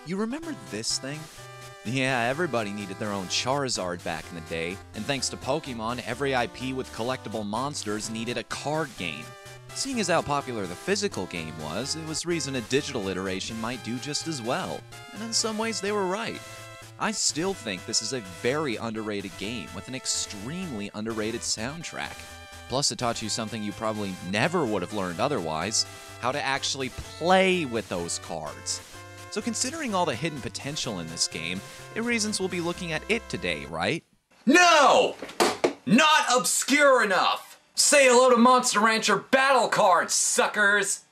You remember this thing? Yeah, everybody needed their own Charizard back in the day, and thanks to Pokemon, every IP with collectible monsters needed a card game. Seeing as how popular the physical game was, it was reason a digital iteration might do just as well, and in some ways they were right. I still think this is a very underrated game with an extremely underrated soundtrack. Plus it taught you something you probably never would have learned otherwise, how to actually play with those cards. So considering all the hidden potential in this game, it reasons we'll be looking at it today, right? No! Not obscure enough! Say hello to Monster Rancher battle cards, suckers!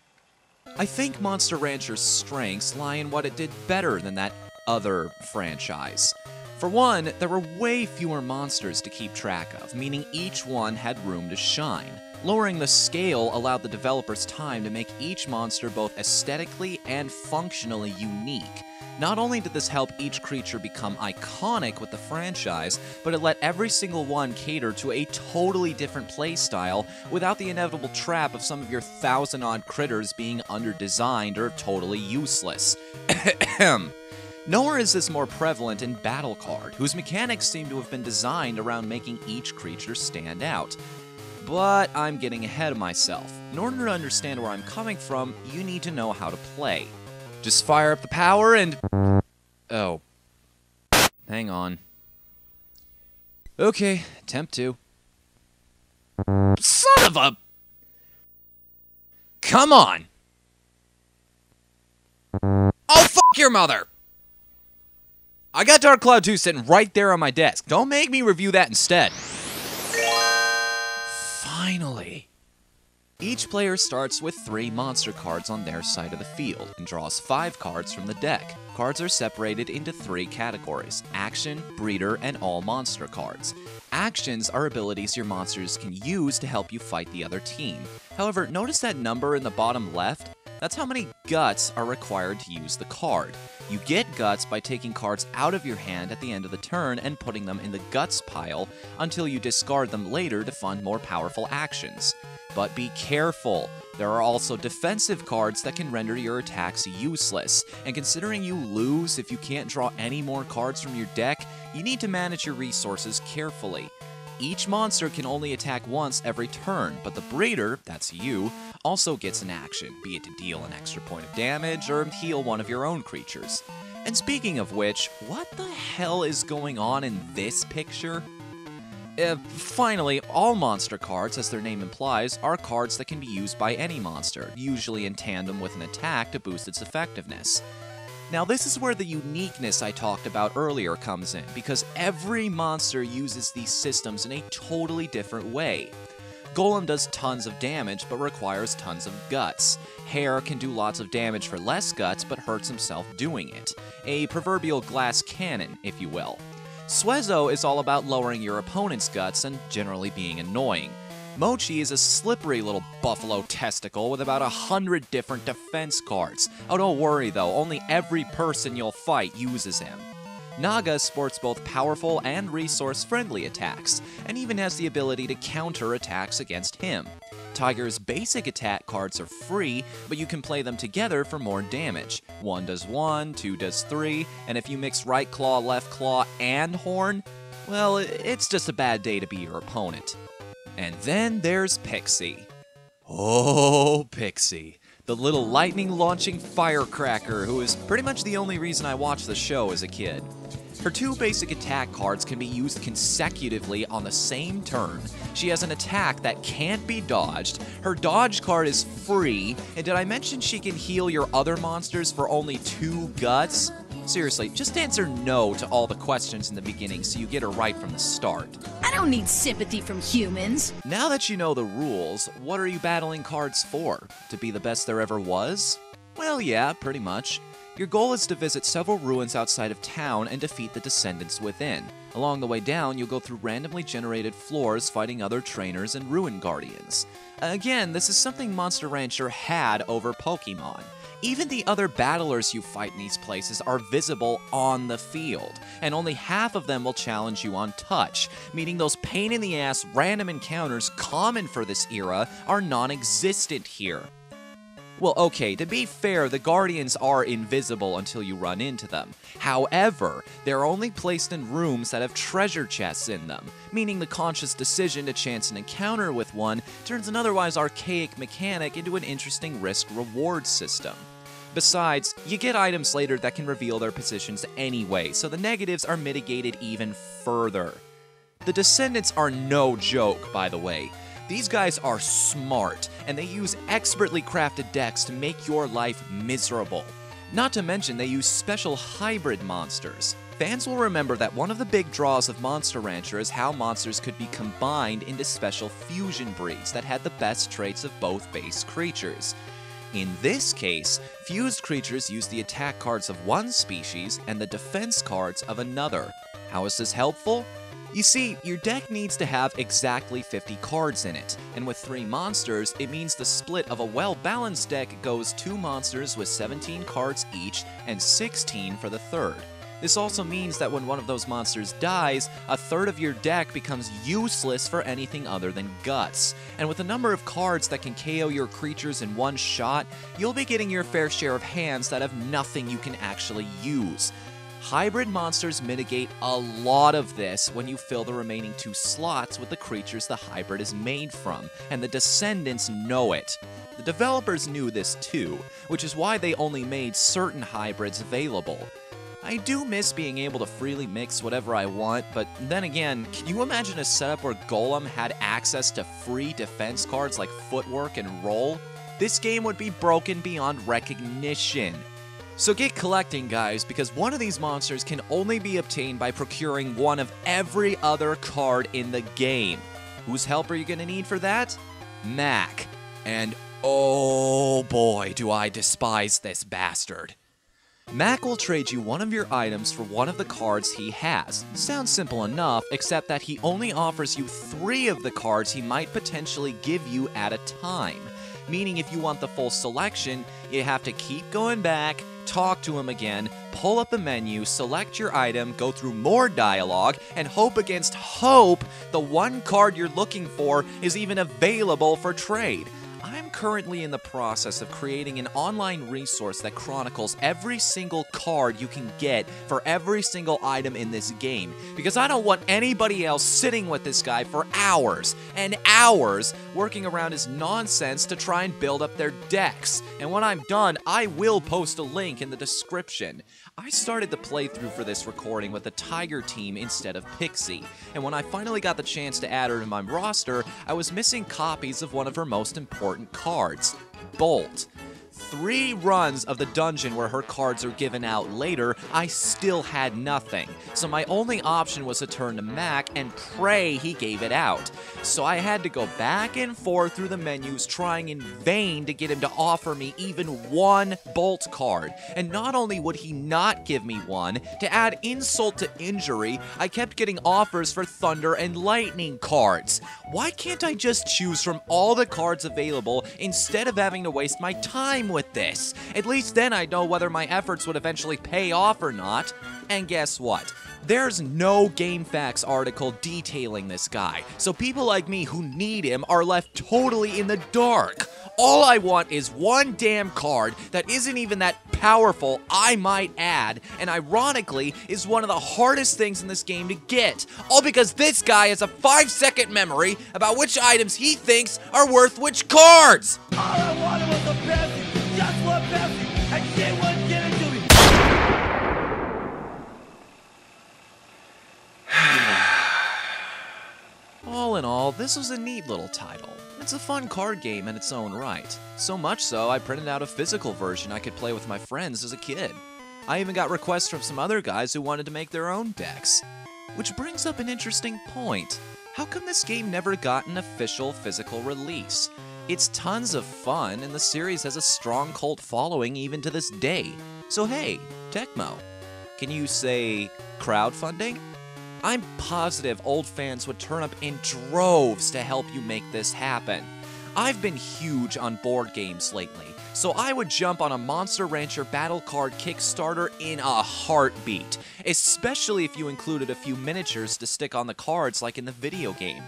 I think Monster Rancher's strengths lie in what it did better than that other franchise. For one, there were way fewer monsters to keep track of, meaning each one had room to shine. Lowering the scale allowed the developers time to make each monster both aesthetically and functionally unique. Not only did this help each creature become iconic with the franchise, but it let every single one cater to a totally different playstyle without the inevitable trap of some of your 1,000-odd critters being under-designed or totally useless. Nowhere is this more prevalent in Battle Card, whose mechanics seem to have been designed around making each creature stand out. But I'm getting ahead of myself. In order to understand where I'm coming from, you need to know how to play. Just fire up the power and... Oh. Hang on. Okay, attempt 2. Son of a... Come on! Oh, fuck your mother! I got Dark Cloud 2 sitting right there on my desk. Don't make me review that instead. Finally. Each player starts with 3 monster cards on their side of the field and draws 5 cards from the deck. Cards are separated into 3 categories: Action, Breeder, and All Monster cards. Actions are abilities your monsters can use to help you fight the other team. However, notice that number in the bottom left? That's how many guts are required to use the card. You get guts by taking cards out of your hand at the end of the turn and putting them in the guts pile until you discard them later to fund more powerful actions. But be careful, there are also defensive cards that can render your attacks useless, and considering you lose if you can't draw any more cards from your deck, you need to manage your resources carefully. Each monster can only attack once every turn, but the Breeder, that's you, also gets an action, be it to deal an extra point of damage or heal one of your own creatures. And speaking of which, what the hell is going on in this picture? Finally, all monster cards, as their name implies, are cards that can be used by any monster, usually in tandem with an attack to boost its effectiveness. Now this is where the uniqueness I talked about earlier comes in, because every monster uses these systems in a totally different way. Golem does tons of damage, but requires tons of guts. Hare can do lots of damage for less guts, but hurts himself doing it. A proverbial glass cannon, if you will. Suezo is all about lowering your opponent's guts and generally being annoying. Mochi is a slippery little buffalo testicle with about 100 different defense cards. Oh, don't worry though, only every person you'll fight uses him. Naga sports both powerful and resource-friendly attacks, and even has the ability to counter attacks against him. Tiger's basic attack cards are free, but you can play them together for more damage. 1 does 1, 2 does 3, and if you mix Right Claw, Left Claw, and Horn, well, it's just a bad day to be your opponent. And then there's Pixie. Oh, Pixie. The little lightning-launching firecracker who is pretty much the only reason I watched the show as a kid. Her 2 basic attack cards can be used consecutively on the same turn. She has an attack that can't be dodged, her dodge card is free, and did I mention she can heal your other monsters for only 2 guts? Seriously, just answer no to all the questions in the beginning so you get her right from the start. I don't need sympathy from humans. Now that you know the rules, what are you battling cards for? To be the best there ever was? Well, yeah, pretty much. Your goal is to visit several ruins outside of town and defeat the descendants within. Along the way down, you'll go through randomly generated floors fighting other trainers and ruin guardians. Again, this is something Monster Rancher had over Pokemon. Even the other battlers you fight in these places are visible on the field, and only half of them will challenge you on touch, meaning those pain-in-the-ass random encounters common for this era are non-existent here. Well, okay, to be fair, the Guardians are invisible until you run into them. However, they're only placed in rooms that have treasure chests in them, meaning the conscious decision to chance an encounter with one turns an otherwise archaic mechanic into an interesting risk-reward system. Besides, you get items later that can reveal their positions anyway, so the negatives are mitigated even further. The Descendants are no joke, by the way. These guys are smart, and they use expertly crafted decks to make your life miserable. Not to mention they use special hybrid monsters. Fans will remember that one of the big draws of Monster Rancher is how monsters could be combined into special fusion breeds that had the best traits of both base creatures. In this case, fused creatures use the attack cards of one species and the defense cards of another. How is this helpful? You see, your deck needs to have exactly 50 cards in it, and with 3 monsters, it means the split of a well-balanced deck goes 2 monsters with 17 cards each and 16 for the third. This also means that when one of those monsters dies, a third of your deck becomes useless for anything other than guts. And with a number of cards that can KO your creatures in one shot, you'll be getting your fair share of hands that have nothing you can actually use. Hybrid monsters mitigate a lot of this when you fill the remaining 2 slots with the creatures the hybrid is made from, and the Descendants know it. The developers knew this too, which is why they only made certain hybrids available. I do miss being able to freely mix whatever I want, but then again, can you imagine a setup where Golem had access to free defense cards like Footwork and Roll? This game would be broken beyond recognition. So get collecting, guys, because one of these monsters can only be obtained by procuring one of every other card in the game. Whose help are you going to need for that? Mac. And oh boy, do I despise this bastard. Mac will trade you one of your items for one of the cards he has. Sounds simple enough, except that he only offers you 3 of the cards he might potentially give you at a time. Meaning if you want the full selection, you have to keep going back, talk to him again, pull up the menu, select your item, go through more dialogue, and hope against hope the one card you're looking for is even available for trade. I'm currently in the process of creating an online resource that chronicles every single card you can get for every single item in this game, because I don't want anybody else sitting with this guy for hours and hours working around his nonsense to try and build up their decks. And when I'm done, I will post a link in the description. I started the playthrough for this recording with the Tiger team instead of Pixie, and when I finally got the chance to add her to my roster, I was missing copies of one of her most important cards, Bolt. 3 runs of the dungeon where her cards are given out later, I still had nothing. So my only option was to turn to Mac and pray he gave it out. So I had to go back and forth through the menus trying in vain to get him to offer me even one Bolt card. And not only would he not give me one, to add insult to injury, I kept getting offers for Thunder and Lightning cards. Why can't I just choose from all the cards available instead of having to waste my time with this? At least then I'd know whether my efforts would eventually pay off or not. And guess what? There's no GameFAQs article detailing this guy, so people like me who need him are left totally in the dark. All I want is one damn card that isn't even that powerful, I might add, and ironically is one of the hardest things in this game to get. All because this guy has a 5-second memory about which items he thinks are worth which cards! All I wanted was a Pepsi, just one Pepsi, and she wouldn't give it to me. All in all, this was a neat little title. It's a fun card game in its own right. So much so, I printed out a physical version I could play with my friends as a kid. I even got requests from some other guys who wanted to make their own decks. Which brings up an interesting point. How come this game never got an official physical release? It's tons of fun, and the series has a strong cult following even to this day. So hey, Tecmo, can you say crowdfunding? I'm positive old fans would turn up in droves to help you make this happen. I've been huge on board games lately, so I would jump on a Monster Rancher battle card Kickstarter in a heartbeat, especially if you included a few miniatures to stick on the cards like in the video game.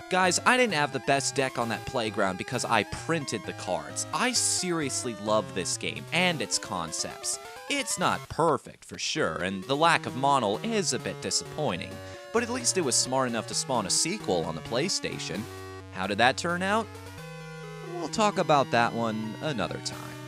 Guys, I didn't have the best deck on that playground because I printed the cards. I seriously love this game and its concepts. It's not perfect for sure, and the lack of model is a bit disappointing, but at least it was smart enough to spawn a sequel on the PlayStation. How did that turn out? We'll talk about that one another time.